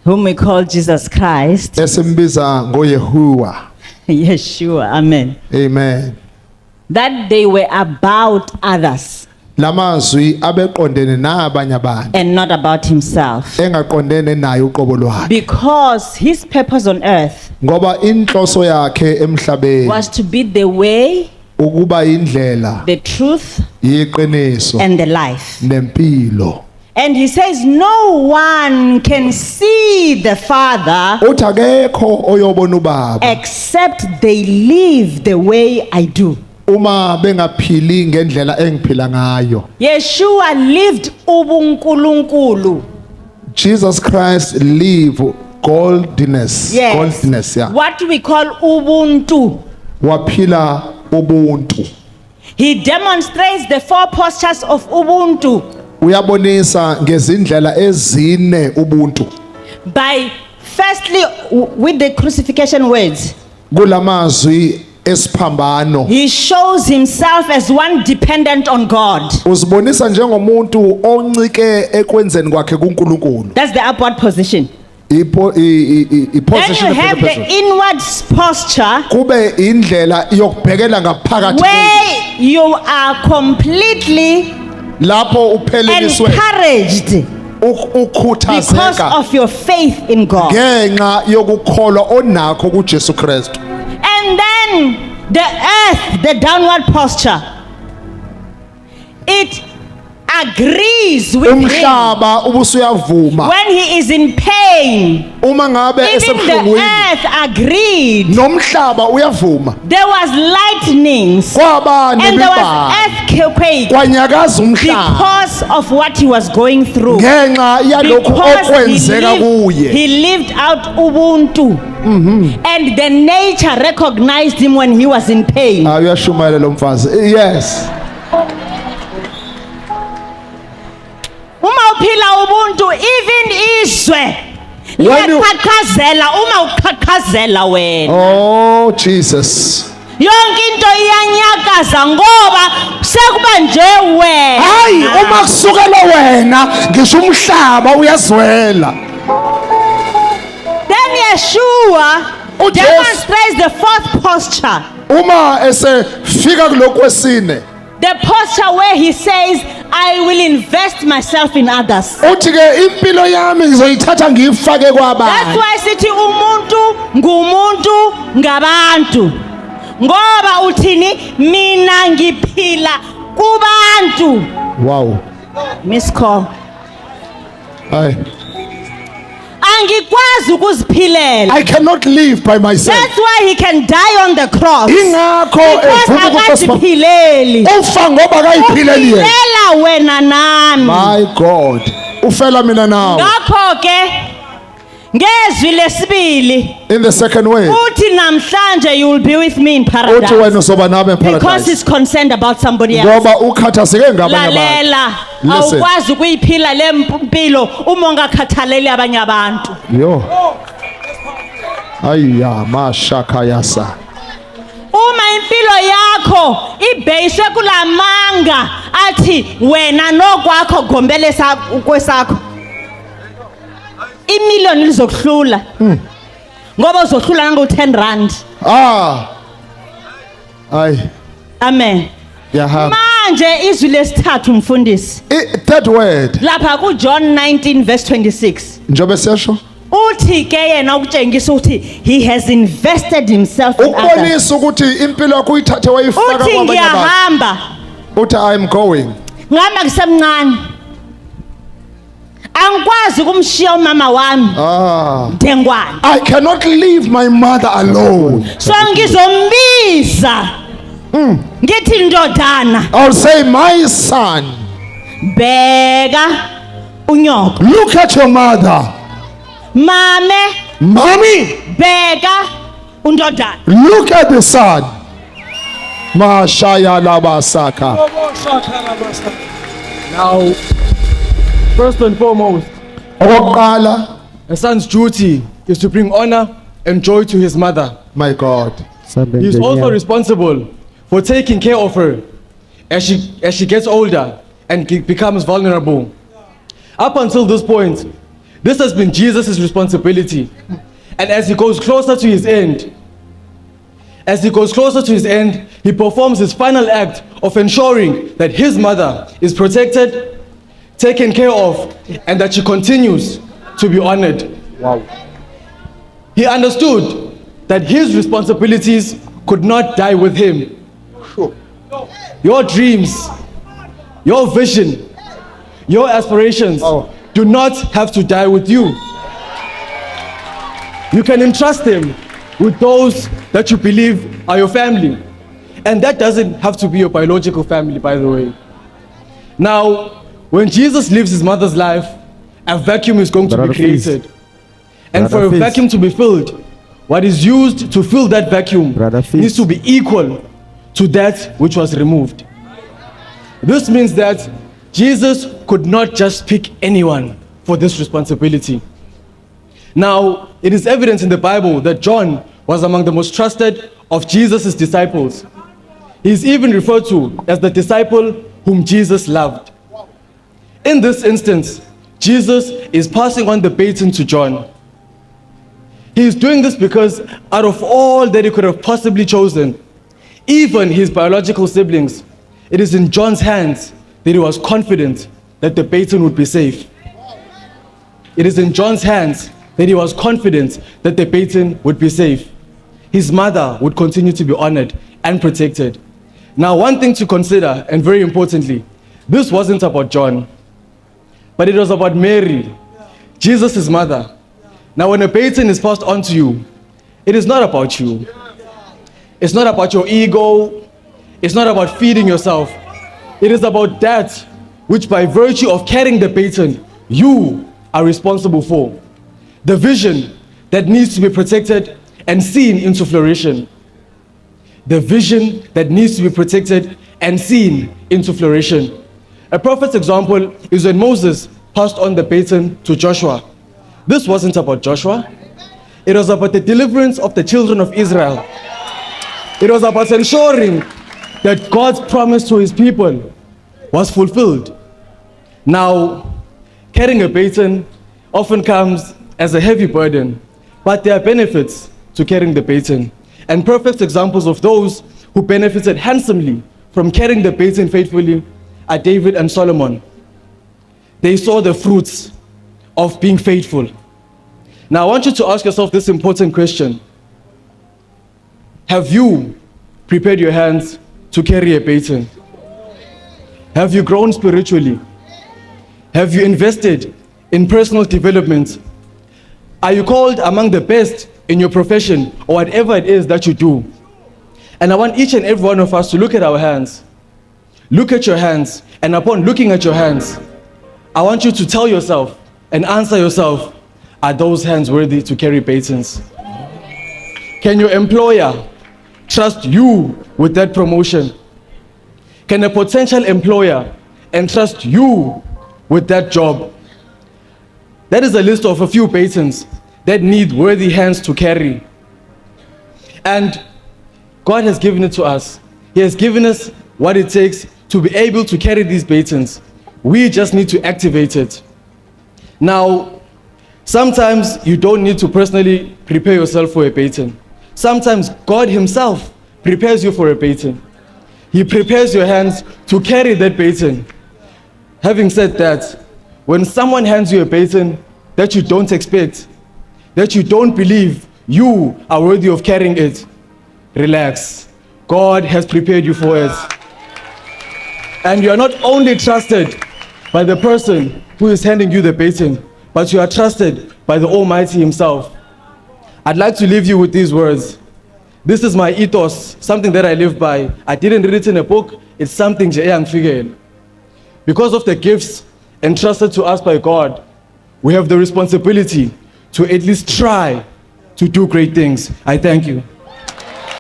whom we call Jesus Christ, esimbiza ngoYehowa. Yeshua, amen, Amen. that they were about others Lamazwi abeqondene nabanye abantu and not about himself, engaqondene naye uqobo lwakhe because his purpose on earth ngoba inhloso yakhe emhlabeni was to be the way, ukuba indlela the truth, iqiniso and the life. nempilo. And he says, no one can see the Father Uthi akekho oyobona ubaba except they live the way I do. uma bengaphili ngendlela engiphila ngayo. Yeshua lived ubunkulunkulu. Jesus Christ live goldness. Yes. Goldness, yeah. What we call ubuntu. Waphila ubuntu. He demonstrates the four postures of ubuntu Uyabonisa ngezindlela ezine ubuntu. by firstly with the crucifixion words. Kulamazwi esiphambano. He shows himself as one dependent on God. Uzibonisa njengomuntu oncike ekwenzeni kwakhe kuNkulunkulu. That's the upward position. Then Position you have the inward posture kube indlela yokubhekela ngaphakathi where you are completely lapho upheleliswe encouraged because ukhuthazeka of your faith in God. ngenxa yokukholwa onakho kuJesu Kristu. And then the earth, the downward posture, it agrees with him Umhlaba ubusuyavuma when he is in pain. uma ngabe Even the esebuhlungwini. earth agreed. Nomhlaba uyavuma. There was lightnings Kwaba and there was nemibhalo. earthquake Kwanyakaza umhlaba because of what he was going through. ngenxa yalokhu Because okwenzeka kuye. he lived out ubuntu. And the nature recognized him when he was in pain. Uyashumayela lo mfazi. Yes. Uma uphila ubuntu, even izwe liyaqhaqhazela uma uqhaqhazela wena. Oh Jesus. Yonke into iyanyakaza ngoba sekuba nje wena. Hayi uma kusukela wena ngisho umhlaba uyazwela. Then Yeshua uJesu demonstrates the fourth posture. uma esefika kulokhu kwesine The posture where he says, I will invest myself in others. uthi ke impilo yami ngizoyithatha ngiyifake That's kwabanye. why sithi umuntu ngumuntu ngabantu. Ngoba uthini mina ngiphila kubantu. Wow. Miss call. Hayi. Angikwazi ukuziphilela. I cannot live by myself. That's why he can die on the cross. Ingakho Because evuma ukuthi akaziphileli. ufa ngoba kayiphileli yena. Uphilela wena nami. My God. Ufela mina nawe. Ngakho ke ngezwi lesibili In the second way. uthi namhlanje you will be with me in Uthi paradise. wena uzoba nami Because eparadise. he's concerned about somebody else. Ngoba ukhathazeke ngabanye abantu. Lalela, Listen. awukwazi ukuyiphila le mpilo uma ungakhathaleli abanye abantu. Yo. Ayya mashaka yasa. Uma impilo yakho ibheyiswe kulamanga athi wena nokwakho gombele kwesakho, imillion lizokuhlula ngoba uzohlula ngo-10 rand. Ay. Amen. Yaha. Manje izwi lesithathu mfundisi Third word. lapha kuJohn 19 verse 26 Njobe sesho. uthi ke yena ukutshengisa ukuthi he has invested himself in others. Ukubonisa ukuthi impilo yakho uyithathe wayifaka Uthi kwabanye abantu. ngiyahamba Uthi I'm going. ngihamba ngisemncane, angikwazi ukumshiya umama wami Dengwane, I cannot leave my mother alone. so ngizombiza ngithi ndodana I'll say my son. bheka unyoko, Look at your mother. mame Mommy, bheka undodana. look at the son. Mashaya labasaka. Now, first and foremost, Okokuqala, a son's duty is to bring honor and joy to his mother. my God. He is also responsible for taking care of her as she gets older and becomes vulnerable. Up until this point, This has been Jesus' responsibility. And as he goes closer to his end, he performs his final act of ensuring that his mother is protected, taken care of, and that she continues to be honored. Wow. He understood that his responsibilities could not die with him. Sure. Your dreams, your vision, your aspirations do not have to die with you. You can entrust them with those that you believe are your family. And that doesn't have to be your biological family, by the way. Now, when Jesus lives his mother's life, a vacuum is going to be created. And for a vacuum to be filled, what is used to fill that vacuum needs to be equal to that which was removed. This means that Jesus could not just pick anyone for this responsibility. Now, it is evident in the Bible that John was among the most trusted of Jesus' disciples. He is even referred to as the disciple whom Jesus loved. In this instance, Jesus is passing on the baton to John. He is doing this because out of all that he could have possibly chosen, even his biological siblings, it is in John's hands that he was confident that the baton would be safe. It is in John's hands that he was confident that the baton would be safe. His mother would continue to be honored and protected. Now, one thing to consider, and very importantly, this wasn't about John, but it was about Mary, Jesus' mother. Now, when a baton is passed on to you, it is not about you. It's not about your ego. It's not about feeding yourself. It is about that which, by virtue of carrying the baton, you are responsible for. The vision that needs to be protected and seen into flourishing. The vision that needs to be protected and seen into flourishing. A prophet's example is when Moses passed on the baton to Joshua. This wasn't about Joshua. It was about the deliverance of the children of Israel. It was about ensuring that God's promise to his people was fulfilled. Now, carrying a baton often comes as a heavy burden, but there are benefits to carrying the baton. And perfect examples of those who benefited handsomely from carrying the baton faithfully are David and Solomon. They saw the fruits of being faithful. Now, I want you to ask yourself this important question. Have you prepared your hands to carry a baton? Have you grown spiritually? Have you invested in personal development? Are you called among the best in your profession or whatever it is that you do? And I want each and every one of us to look at our hands. Look at your hands, and upon looking at your hands, I want you to tell yourself and answer yourself, are those hands worthy to carry batons? Can your employer trust you with that promotion? Can a potential employer entrust you with that job? That is a list of a few batons that need worthy hands to carry. And God has given it to us. He has given us what it takes to be able to carry these batons. We just need to activate it. Now, sometimes you don't need to personally prepare yourself for a baton. Sometimes God himself prepares you for a baton. He prepares your hands to carry that baton. Having said that, when someone hands you a baton that you don't expect, that you don't believe you are worthy of carrying it, relax. God has prepared you for it. And you are not only trusted by the person who is handing you the baton, but you are trusted by the Almighty himself. I'd like to leave you with these words. This is my ethos, something that I live by. I didn't read it in a book. It's something I'm figuring. Because of the gifts entrusted to us by God, we have the responsibility to at least try to do great things. I thank you.